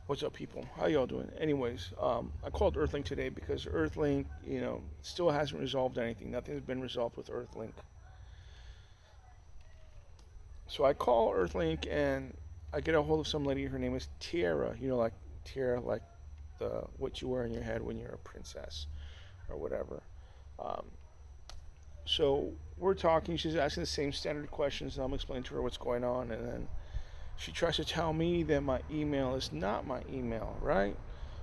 What's up, people? How y'all doing? Anyways, I called EarthLink today because EarthLink, still hasn't resolved anything. Nothing's been resolved with EarthLink. So I call EarthLink and I get a hold of some lady. Her name is Tiara. Like Tiara, like the what you wear on your head when you're a princess or whatever. Um, so we're talking. She's asking the same standard questions, and I'm explaining to her what's going on, and then she tries to tell me that my email is not my email, right?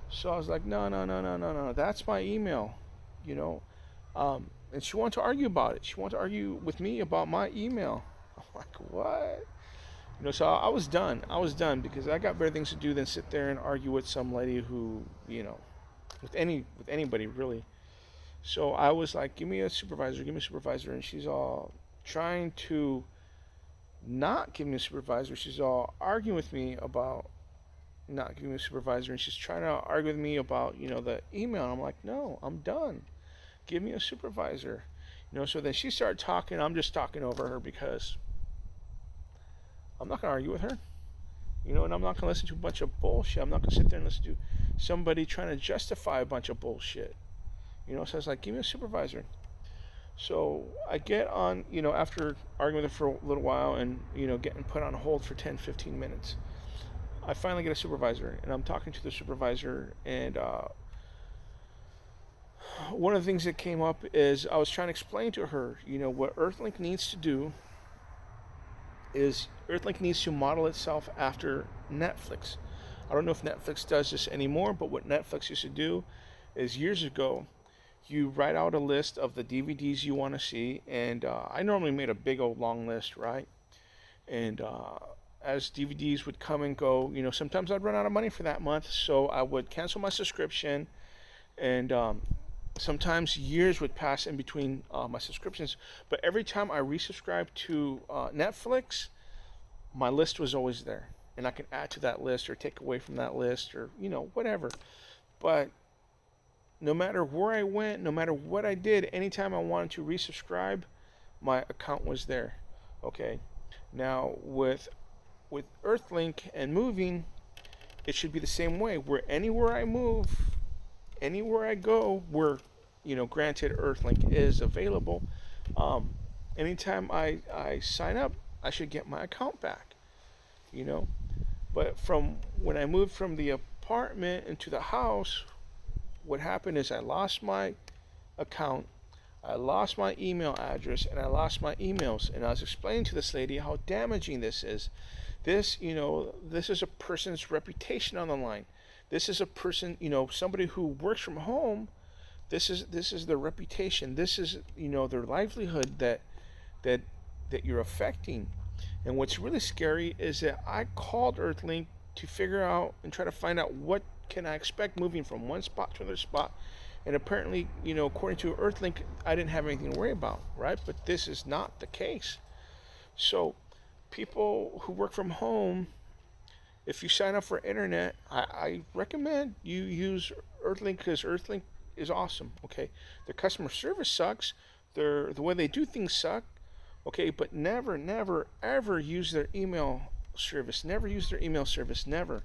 So I was like, no, no, no, no, no, no, that's my email, you know. And she wanted to argue about it. She wanted to argue with me about my email. I'm like, what? So I was done. I was done because I got better things to do than sit there and argue with some lady who, with anybody really. So I was like, give me a supervisor, and she's all trying to not giving me a supervisor. She's all arguing with me about not giving me a supervisor, and she's trying to argue with me about the email. And I'm like, no, I'm done. Give me a supervisor. So then she started talking. I'm just talking over her because I'm not gonna argue with her. And I'm not gonna listen to a bunch of bullshit. I'm not gonna sit there and listen to somebody trying to justify a bunch of bullshit. So I was like, give me a supervisor. So I get on, after arguing with her for a little while and, getting put on hold for 10, 15 minutes, I finally get a supervisor, and I'm talking to the supervisor, and one of the things that came up is I was trying to explain to her, what EarthLink needs to do is EarthLink needs to model itself after Netflix. I don't know if Netflix does this anymore, but what Netflix used to do is years ago, you write out a list of the DVDs you want to see, and I normally made a big old long list, right? And as DVDs would come and go, sometimes I'd run out of money for that month, so I would cancel my subscription, and sometimes years would pass in between my subscriptions. But every time I resubscribed to Netflix, my list was always there, and I can add to that list or take away from that list or whatever. But no matter where I went, no matter what I did, anytime I wanted to resubscribe, my account was there. Okay. Now with EarthLink and moving, it should be the same way. Where anywhere I move, anywhere I go, where granted EarthLink is available, anytime I sign up, I should get my account back. You know. But from when I moved from the apartment into the house, what happened is I lost my account, I lost my email address, and I lost my emails. And I was explaining to this lady how damaging this is. This is a person's reputation on the line. This is a person, somebody who works from home. This is their reputation. This is their livelihood that you're affecting. And what's really scary is that I called EarthLink to figure out and try to find out what can I expect moving from one spot to another spot. And apparently, according to EarthLink, I didn't have anything to worry about, right? But this is not the case. So people who work from home, if you sign up for internet, I recommend you use EarthLink because EarthLink is awesome. Okay, their customer service sucks. The way they do things suck. Okay, but never, never, ever use their email service. Never use their email service. Never.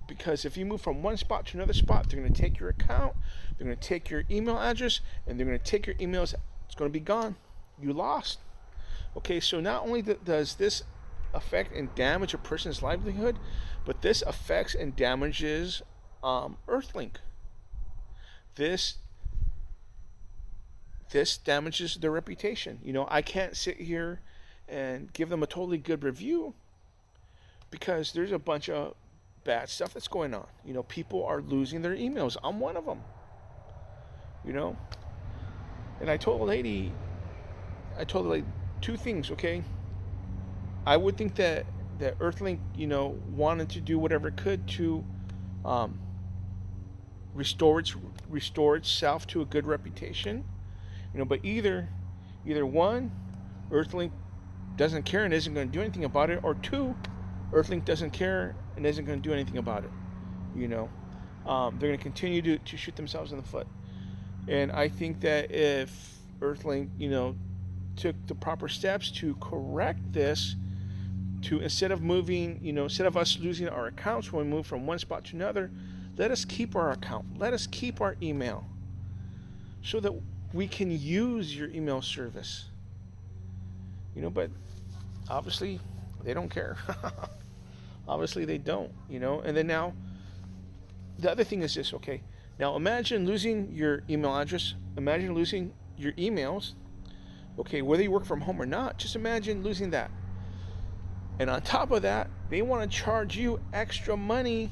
Because if you move from one spot to another spot, they're going to take your account, they're going to take your email address, and they're going to take your emails. It's going to be gone. You lost. Okay, so not only does this affect and damage a person's livelihood, but this affects and damages EarthLink. This damages their reputation. I can't sit here and give them a totally good review because there's a bunch of bad stuff that's going on. People are losing their emails. I'm one of them. And I told the lady two things. Okay, I would think that EarthLink, wanted to do whatever it could to restore itself to a good reputation. But either one, EarthLink doesn't care and isn't going to do anything about it, or two, EarthLink doesn't care and isn't going to do anything about it. They're going to continue to shoot themselves in the foot. And I think that if EarthLink, took the proper steps to correct this, to, instead of moving, instead of us losing our accounts when we move from one spot to another, let us keep our account. Let us keep our email so that we can use your email service. But obviously they don't care. Obviously they don't, And then now, the other thing is this, okay? Now imagine losing your email address. Imagine losing your emails. Okay, whether you work from home or not, just imagine losing that. And on top of that, they want to charge you extra money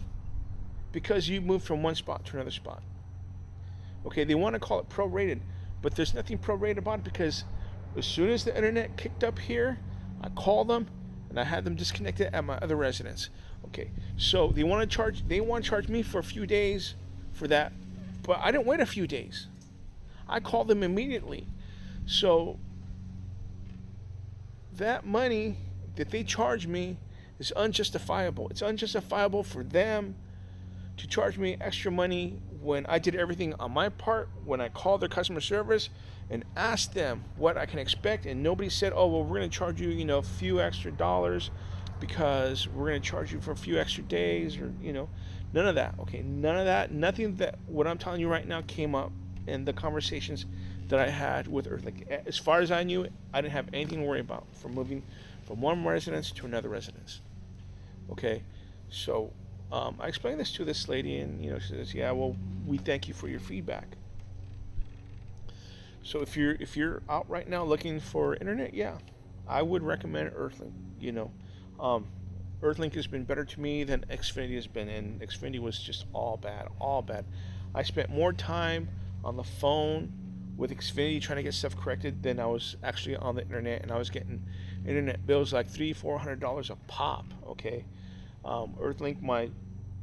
because you moved from one spot to another spot. Okay, they want to call it prorated, but there's nothing prorated about it, because as soon as the internet kicked up here, I called them and I had them disconnected at my other residence. Okay, so they want to charge me for a few days for that, but I didn't wait a few days. I called them immediately. So that money that they charge me is unjustifiable. It's unjustifiable for them to charge me extra money when I did everything on my part, when I called their customer service and asked them what I can expect, and nobody said, oh, well, we're going to charge you, a few extra dollars because we're going to charge you for a few extra days, or, none of that. Okay, none of that. Nothing that what I'm telling you right now came up in the conversations that I had with EarthLink. As far as I knew, I didn't have anything to worry about from moving from one residence to another residence. Okay, so I explained this to this lady, and she says, "Yeah, well, we thank you for your feedback." So if you're out right now looking for internet, yeah, I would recommend EarthLink. EarthLink has been better to me than Xfinity has been, and Xfinity was just all bad, all bad. I spent more time on the phone with Xfinity trying to get stuff corrected than I was actually on the internet, and I was getting internet bills like $300-400 a pop. Okay, EarthLink, my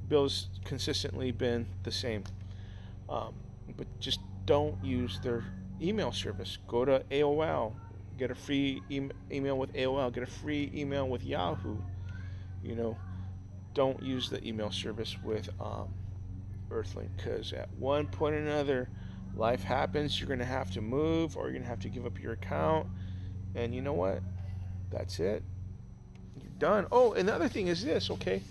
bills consistently been the same, but just don't use their email service. Go to AOL, get a free email with AOL, get a free email with Yahoo. Don't use the email service with EarthLink, because at one point or another, life happens. You're going to have to move, or you're going to have to give up your account, and you know what? That's it. You're done. Oh, and the other thing is this, okay?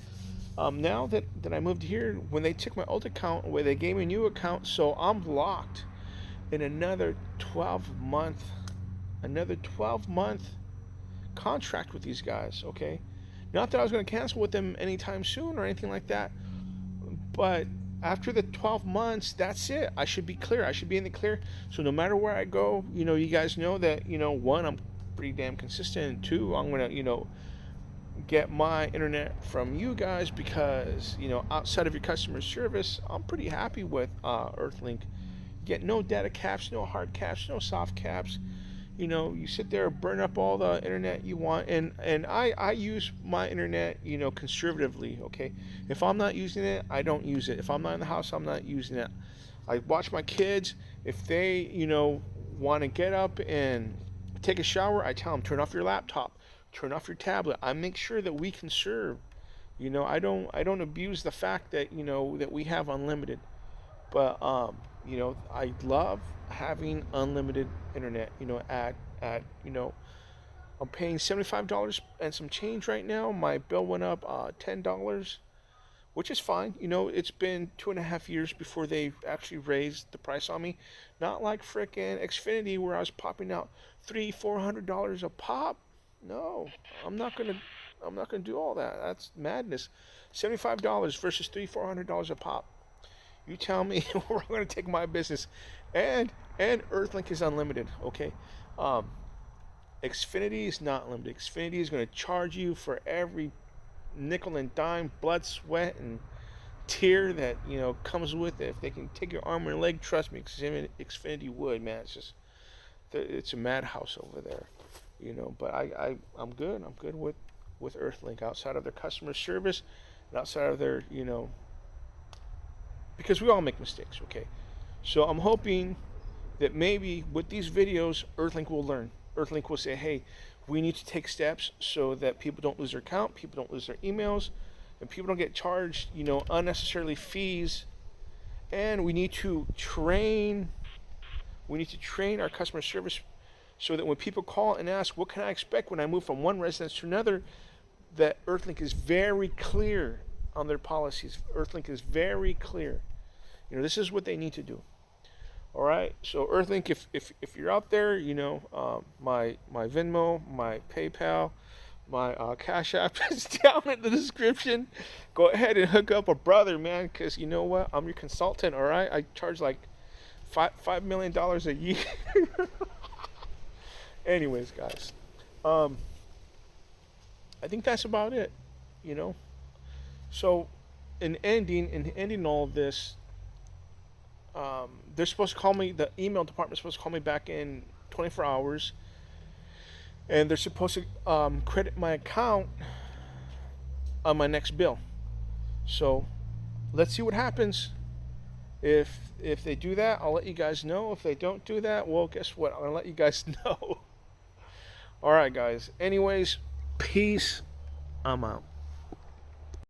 Now that I moved here, when they took my old account away, they gave me a new account, so I'm locked in another 12-month contract with these guys, okay? Not that I was going to cancel with them anytime soon or anything like that, but after the 12 months, that's it. I should be clear. I should be in the clear. So no matter where I go, you guys know that, one, I'm pretty damn consistent, and two, I'm going to, get my internet from you guys, because, outside of your customer service, I'm pretty happy with EarthLink. Get no data caps, no hard caps, no soft caps. You sit there, burn up all the internet you want, and I use my internet, conservatively, okay? If I'm not using it, I don't use it. If I'm not in the house, I'm not using it. I watch my kids. If they, want to get up and take a shower, I tell them, turn off your laptop, turn off your tablet. I make sure that we conserve. I don't abuse the fact that, that we have unlimited. But, I love having unlimited internet, I'm paying $75 and some change right now. My bill went up $10, which is fine. It's been 2.5 years before they actually raised the price on me. Not like frickin' Xfinity, where I was popping out $300-400 a pop. No, I'm not gonna do all that. That's madness. $75 versus $300-400 a pop. You tell me where I'm going to take my business. And EarthLink is unlimited, okay? Xfinity is not limited. Xfinity is going to charge you for every nickel and dime, blood, sweat, and tear that, comes with it. If they can take your arm and leg, trust me, Xfinity would, man. It's a madhouse over there, But I'm good. I'm good with EarthLink, outside of their customer service and outside of their, because we all make mistakes, okay? So I'm hoping that maybe with these videos, EarthLink will learn. EarthLink will say, hey, we need to take steps so that people don't lose their account, people don't lose their emails, and people don't get charged, unnecessarily fees. And we need to train our customer service so that when people call and ask, what can I expect when I move from one residence to another, that EarthLink is very clear on their policies. EarthLink is very clear. This is what they need to do. All right. So EarthLink, if you're out there, my Venmo, my PayPal, my Cash App is down in the description. Go ahead and hook up a brother, man, because you know what? I'm your consultant. All right. I charge like $5 million a year. Anyways, guys, I think that's about it. So, in ending all of this, they're supposed to call me. The email department's supposed to call me back in 24 hours, and they're supposed to credit my account on my next bill. So, let's see what happens. If they do that, I'll let you guys know. If they don't do that, well, guess what? I'll let you guys know. All right, guys. Anyways, peace. I'm out.